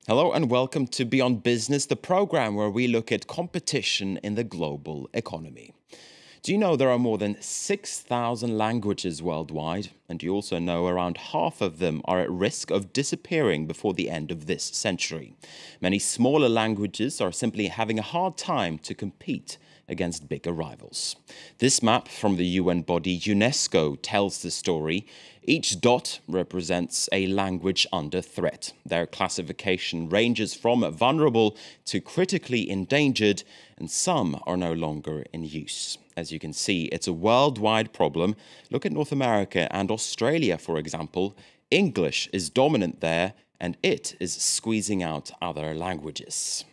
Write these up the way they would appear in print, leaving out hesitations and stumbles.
Hello and welcome to Beyond Business, the program where we look at competition in the global economy. Do you know there are more than 6,000 languages worldwide? And you also know around half of them are at risk of disappearing before the end of this century. Many smaller languages are simply having a hard time to compete against bigger rivals. This map from the UN body UNESCO tells the story. Each dot represents a language under threat. Their classification ranges from vulnerable to critically endangered, and some are no longer in use. As you can see, it's a worldwide problem. Look at North America and Australia, for example. English is dominant there, and it is squeezing out other languages.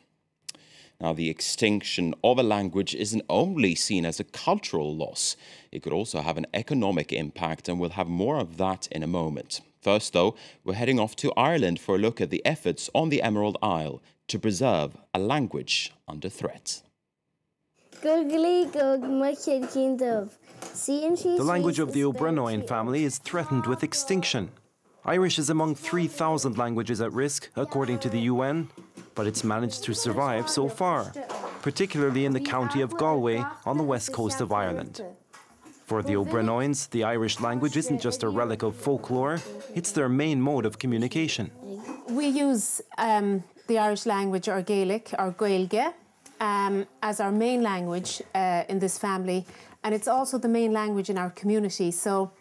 Now, the extinction of a language isn't only seen as a cultural loss. It could also have an economic impact, and we'll have more of that in a moment. First, though, we're heading off to Ireland for a look at the efforts on the Emerald Isle to preserve a language under threat. The language of the O'Brenoin family is threatened with extinction. Irish is among 3,000 languages at risk, according to the UN, but it's managed to survive so far, particularly in the county of Galway on the west coast of Ireland. For the O'Brenoins, the Irish language isn't just a relic of folklore, it's their main mode of communication. We use the Irish language, or Gaelic, or Gaeilge, as our main language in this family, and it's also the main language in our community. So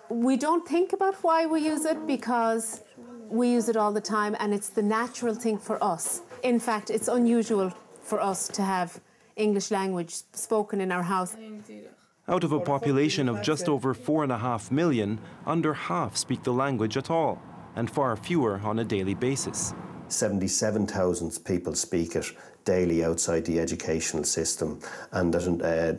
we don't think about why we use it because we use it all the time and it's the natural thing for us. In fact, it's unusual for us to have English language spoken in our house. Out of a population of just over 4.5 million, under half speak the language at all, and far fewer on a daily basis. 77,000 people speak it daily outside the educational system, and that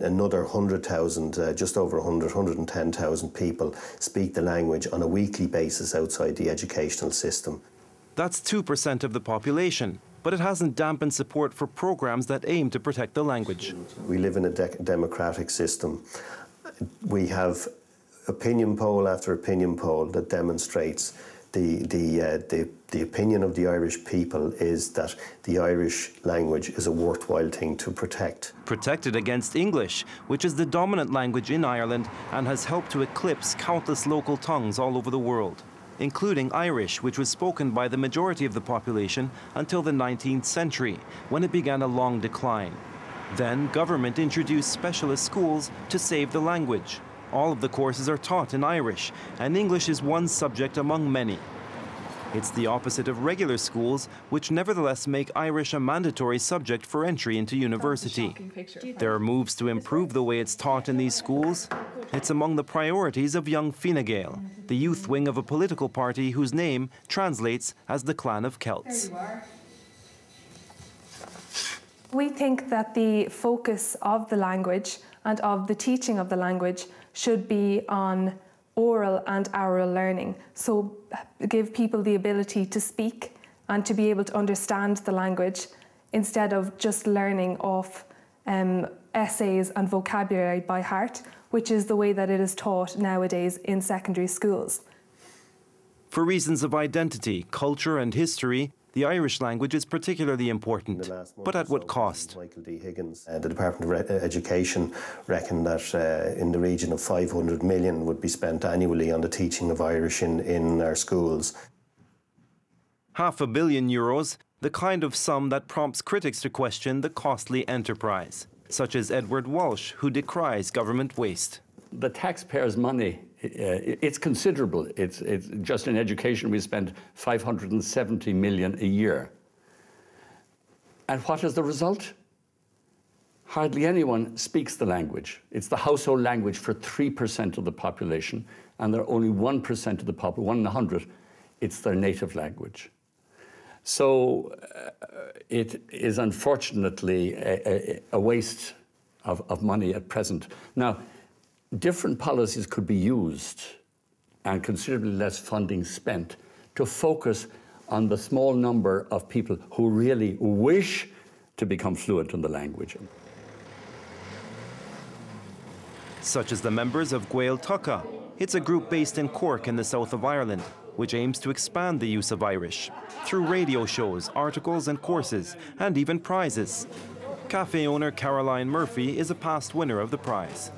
another 100,000, just over 110,000 people speak the language on a weekly basis outside the educational system. That's 2% of the population, but it hasn't dampened support for programs that aim to protect the language. We live in a democratic system. We have opinion poll after opinion poll that demonstrates the opinion of the Irish people is that the Irish language is a worthwhile thing to protect. Protected against English, which is the dominant language in Ireland and has helped to eclipse countless local tongues all over the world, including Irish, which was spoken by the majority of the population until the 19th century, when it began a long decline. Then government introduced specialist schools to save the language. All of the courses are taught in Irish, and English is one subject among many. It's the opposite of regular schools, which nevertheless make Irish a mandatory subject for entry into university. There are moves to improve the way it's taught in these schools. It's among the priorities of Young Fine Gael, the youth wing of a political party whose name translates as the Clan of Celts. We think that the focus of the language and of the teaching of the language should be on oral and oral learning. So give people the ability to speak and to be able to understand the language instead of just learning off essays and vocabulary by heart, which is the way that it is taught nowadays in secondary schools. For reasons of identity, culture and history, the Irish language is particularly important, but at what cost? Michael D. Higgins, the Department of Education reckoned that in the region of 500 million would be spent annually on the teaching of Irish in our schools. €500 million, the kind of sum that prompts critics to question the costly enterprise, such as Edward Walsh, who decries government waste. The taxpayers' money, it's considerable. It's just in education we spend 570 million a year. And what is the result? Hardly anyone speaks the language. It's the household language for 3% of the population, and there are only 1% of the population, 1 in 100, it's their native language. So it is unfortunately a waste of money at present. Now, different policies could be used and considerably less funding spent to focus on the small number of people who really wish to become fluent in the language. Such as the members of Gael Tuca. It's a group based in Cork in the south of Ireland. which aims to expand the use of Irish through radio shows, articles and courses, and even prizes. Cafe owner Caroline Murphy is a past winner of the prize.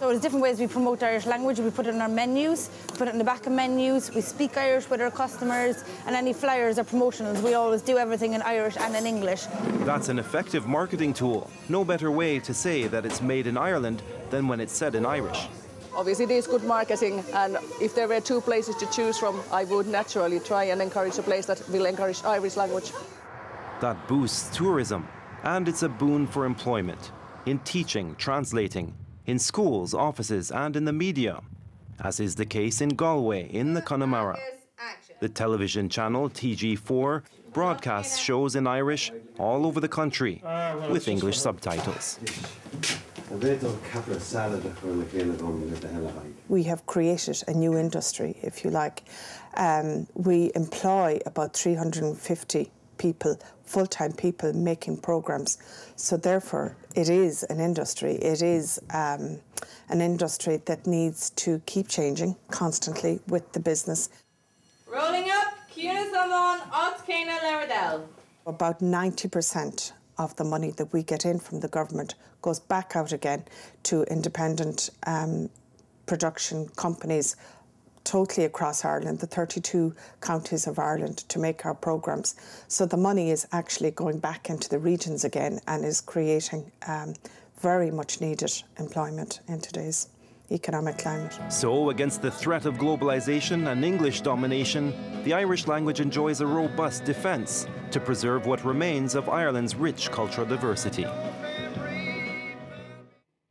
So there's different ways we promote Irish language. We put it in our menus, put it in the back of menus, we speak Irish with our customers, and any flyers or promotionals, we always do everything in Irish and in English. That's an effective marketing tool. No better way to say that it's made in Ireland than when it's said in Irish. Obviously it is good marketing, and if there were two places to choose from, I would naturally try and encourage a place that will encourage Irish language. That boosts tourism, and it's a boon for employment, in teaching, translating, in schools, offices and in the media, as is the case in Galway in the Connemara. The television channel TG4 broadcasts shows in Irish all over the country with English subtitles. We have created a new industry, if you like. We employ about 350 people, full-time people making programs. So therefore, it is an industry. It is an industry that needs to keep changing constantly with the business. Rolling up, Cuna Salmon, Otcana Laredell. About 90% of the money that we get in from the government goes back out again to independent production companies totally across Ireland, the 32 counties of Ireland, to make our programmes. So the money is actually going back into the regions again and is creating very much needed employment in today's economic climate. So, against the threat of globalisation and English domination, the Irish language enjoys a robust defence to preserve what remains of Ireland's rich cultural diversity.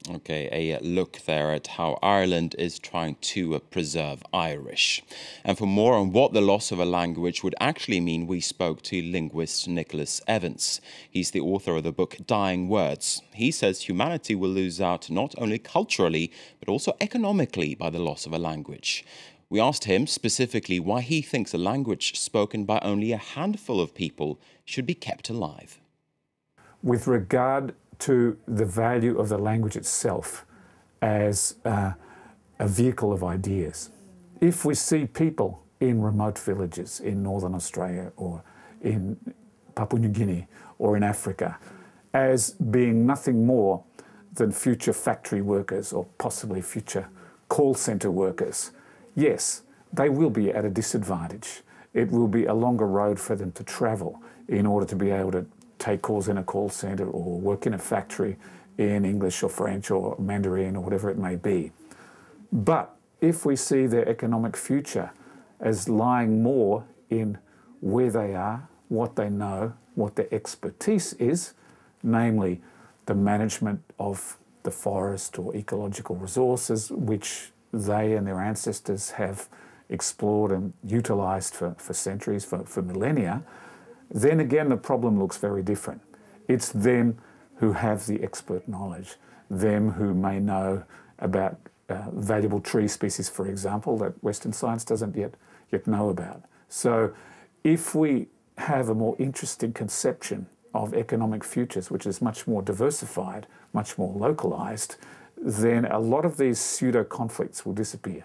Okay, a look there at how Ireland is trying to preserve Irish. And for more on what the loss of a language would actually mean, we spoke to linguist Nicholas Evans. He's the author of the book Dying Words. He says humanity will lose out not only culturally, but also economically by the loss of a language. We asked him specifically why he thinks a language spoken by only a handful of people should be kept alive. With regard to the value of the language itself as a vehicle of ideas. If we see people in remote villages in Northern Australia or in Papua New Guinea or in Africa as being nothing more than future factory workers or possibly future call centre workers, yes, they will be at a disadvantage. It will be a longer road for them to travel in order to be able to take calls in a call centre or work in a factory in English or French or Mandarin or whatever it may be. But if we see their economic future as lying more in where they are, what they know, what their expertise is, namely the management of the forest or ecological resources which they and their ancestors have explored and utilised for centuries, for millennia, then again the problem looks very different. It's them who have the expert knowledge, them who may know about valuable tree species, for example, that Western science doesn't yet know about. So if we have a more interesting conception of economic futures, which is much more diversified, much more localised, then a lot of these pseudo-conflicts will disappear.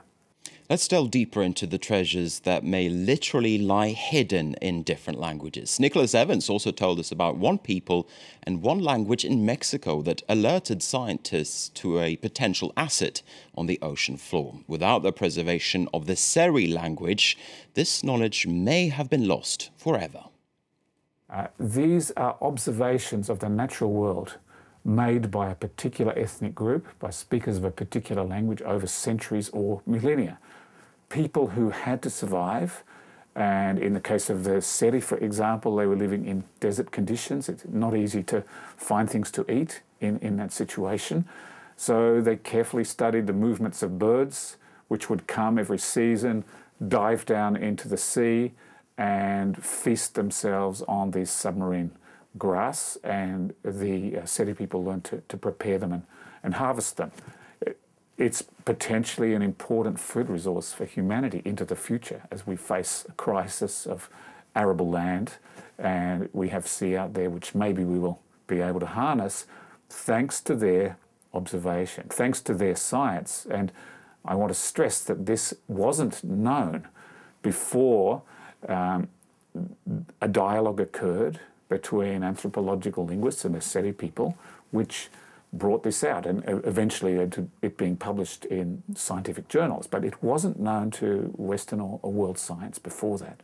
Let's delve deeper into the treasures that may literally lie hidden in different languages. Nicholas Evans also told us about one people and one language in Mexico that alerted scientists to a potential asset on the ocean floor. Without the preservation of the Seri language, this knowledge may have been lost forever. These are observations of the natural world made by a particular ethnic group, by speakers of a particular language over centuries or millennia. People who had to survive, and in the case of the Seri, for example, they were living in desert conditions. It's not easy to find things to eat in that situation. So they carefully studied the movements of birds, which would come every season, dive down into the sea, and feast themselves on these submarine grass, and the Seri people learned to prepare them and harvest them. It's potentially an important food resource for humanity into the future as we face a crisis of arable land, and we have sea out there which maybe we will be able to harness thanks to their observation, thanks to their science. And I want to stress that this wasn't known before a dialogue occurred between anthropological linguists and Merciless people, which brought this out and eventually led to it being published in scientific journals. But it wasn't known to Western or world science before that.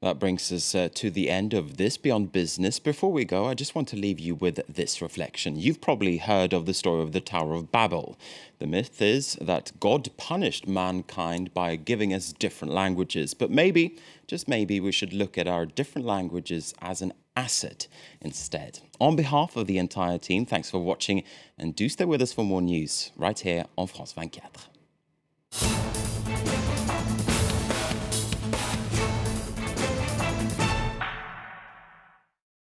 That brings us to the end of this Beyond Business. Before we go, I just want to leave you with this reflection. You've probably heard of the story of the Tower of Babel. The myth is that God punished mankind by giving us different languages. But maybe, just maybe, we should look at our different languages as an asset instead. On behalf of the entire team, thanks for watching, and do stay with us for more news right here on France 24.